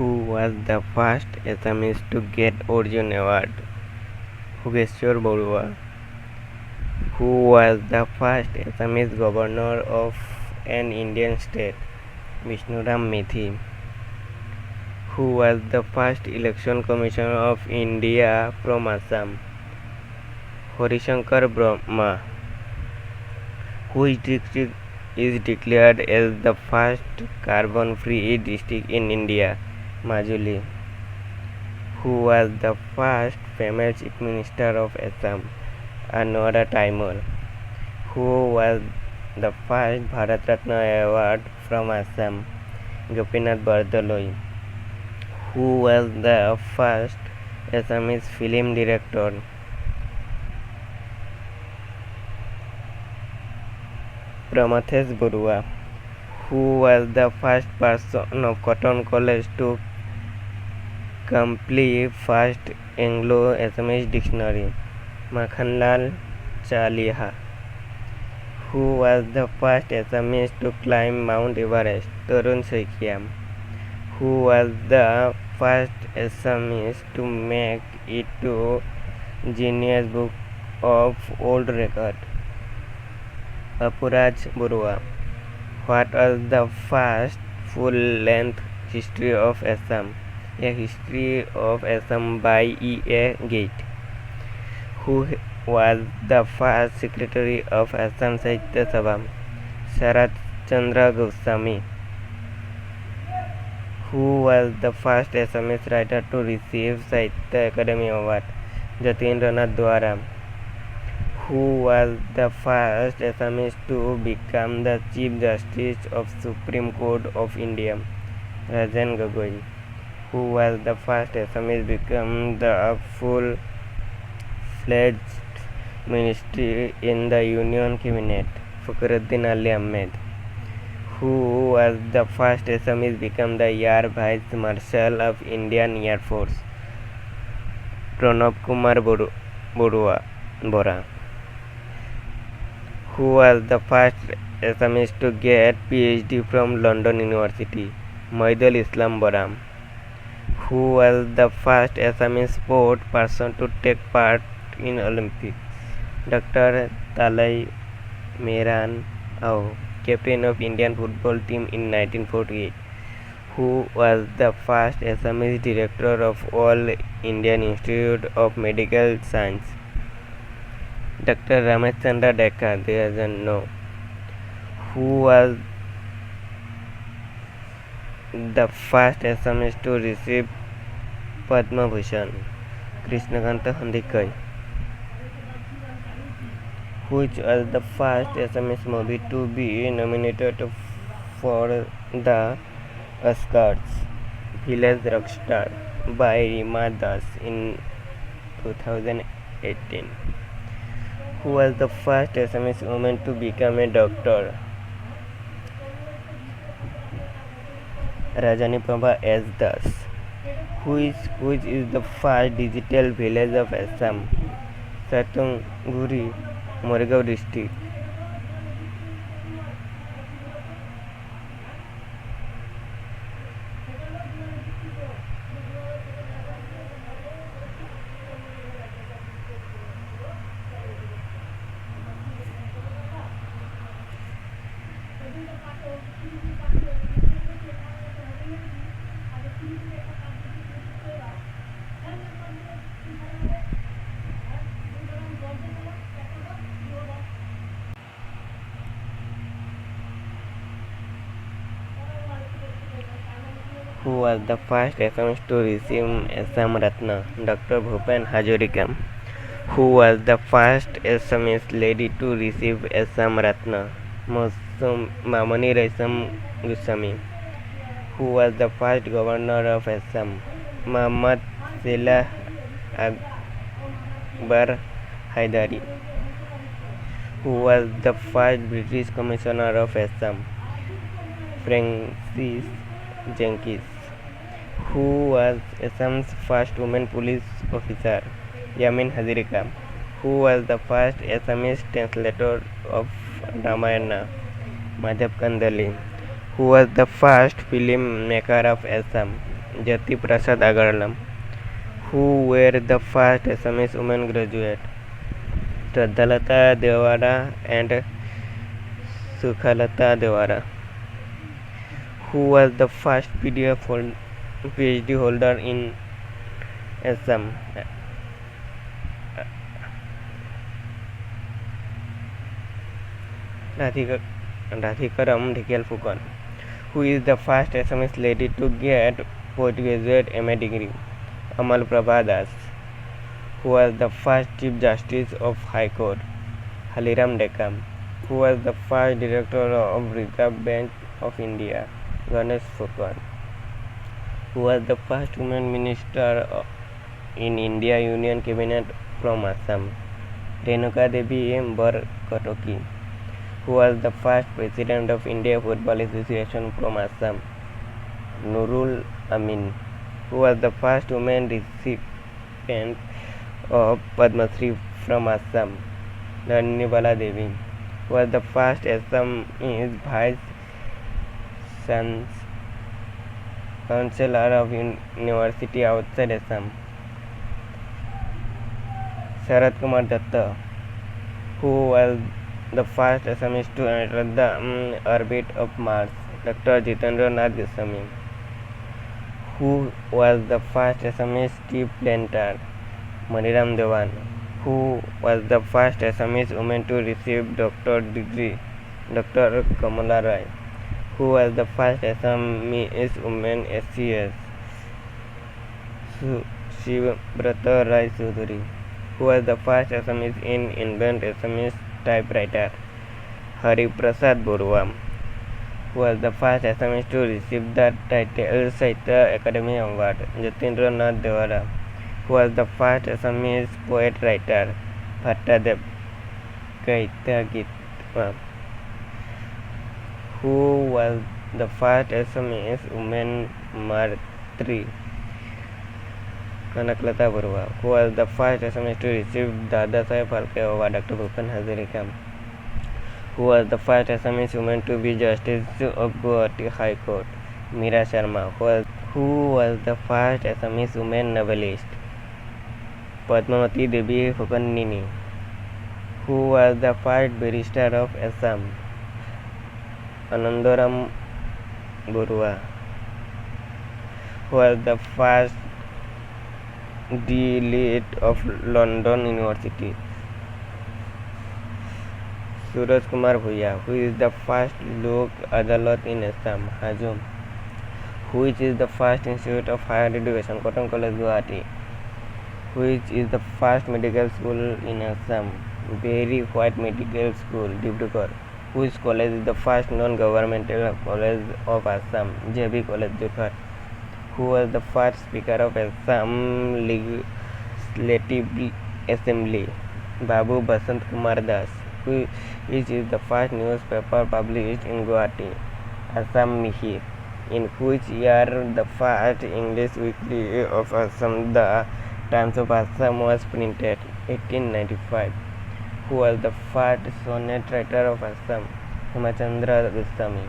Who was the first Assamese to get Arjun Award? Hugeshwar Barua. Who was the first Assamese governor of an Indian state? Vishnuram Methi. Who was the first election commissioner of India from Assam? Harishankar Brahma. Which district is declared as the first carbon-free district in India? Majuli. Who was the first female chief minister of Assam? Anwara Taimur. Who was the first Bharat Ratna award from Assam? Gopinath Bardoloi. Who was the first Assamese film director? Pramathesh Barua. Who was the first person of Cotton College to complete first Anglo-Assamese dictionary? Makhanlal Chaliha. Who was the first Assamese to climb Mount Everest? Tarun Saikia. Who was the first Assamese to make it to Guinness Book of World Record? Apuraj Barua. What was the first full-length history of Assam? A History of Assam by E.A. Gate. Who was the first secretary of Assam Sahitya Sabha? Sharat Chandra Goswami. Who was the first Assamese writer to receive Sahitya Academy Award? Jatindranath Dwara. Who was the first Assamese to become the Chief Justice of Supreme Court of India? Rajan Gogoi. Who was the first Assamese become the full-fledged ministry in the Union Cabinet? Fakhruddin Ali Ahmed. Who was the first Assamese become the Air Vice Marshal of Indian Air Force? Pranab Kumar Bora. Who was the first Assamese to get PhD from London University? Maidul Islam Baram. Who was the first Assamese sport person to take part in Olympics? Dr. Talai Meran Ao, captain of Indian football team in 1948. Who was the first Assamese director of All Indian Institute of Medical Science? Dr. Ramachandra Dekka. There is no. Who was the first Assamese to receive Padma Bhushan? Krishnakanta Handikai. Which was the first Assamese movie to be nominated for the Oscars? Village Rockstar by Rima Das in 2018. Who was the first Assamese woman to become a doctor? Rajani Prabha S. Das. Which is the first digital village of Assam? Satunguri, Morgaon district. Who was the first Assamese to receive Assam Ratna? Dr. Bhupen Hazarika. Who was the first Assamese lady to receive Assam Ratna? Mamani Raisam Goswami. Who was the first governor of Assam? Muhammad Salah Akbar Haidari. Who was the first British commissioner of Assam? Francis Jenkins. Who was Assam's first woman police officer? Yamin Hazarika. Who was the first Assamese translator of Ramayana? Madhav Kandali. Who was the first film maker of Assam? Jati Prasad Agarwalam, who were the first Assamese women graduate, Shraddhalata Devara and Sukhalata Devara, who was the first PhD holder in Assam. Radhikaram Dhikel Fukan, who is the first Assamese lady to get postgraduate MA degree. Amal Prabha Das, who was the first Chief Justice of High Court. Haliram Dekam, who was the first Director of Reserve Bank of India. Ganesh Fukan, who was the first woman minister in India Union Cabinet from Assam. Renuka Devi Bar Katoki, who was the first president of India Football Association from Assam. Nurul Amin, who was the first woman recipient of Padma Shri from Assam. Dhanibala Devi, who was the first Assamese vice chancellor of university outside Assam. Sharat Kumar Datta, who was the first Assamese to enter the orbit of Mars. Dr. Jitendra Nath Goswami, who was the first Assamese tea planter. Maniram Dewan, who was the first Assamese woman to receive doctorate degree. Dr. Kamala Rai, who was the first Assamese woman SCS. Shivrata Rai Chaudhary, who was the first Assamese in invent Assamese typewriter. Hari Prasad Borua, who was the first Assamese to receive the title Sahitya Academy Award. Jatindra Nath Devara, who was the first Assamese poet writer. Bhattadev Kaitya Gitwa, who was the first Assamese woman Martri. Kanaklata Barua, who was the first Assamese to receive Dada Saheb Phalke Award. Dr. Bhupen Hazarika, who was the first Assamese woman to be Justice of Guwahati High Court. Meera Sharma, who was the first Assamese woman novelist. Padmavati Devi Phukannini, who was the first barrister of Assam. Anandaram Barua, who was the first D.Litt of London University. Suraj Kumar Bhuya, who is the first Lok Adalat in Assam. Hazum, which is the first institute of higher education. Cotton College Guwahati, which is the first medical school in Assam. Berry White Medical School, Dibrugarh, which college is the first non-governmental college of Assam. JB College, Jorhat, who was the first Speaker of Assam Legislative Assembly. Babu Basant Kumar Das, which is the first newspaper published in Guwahati. Assam Mihir, in which year the first English weekly of Assam, the Times of Assam, was printed. 1895, who was the first sonnet writer of Assam. Hemachandra Goswami,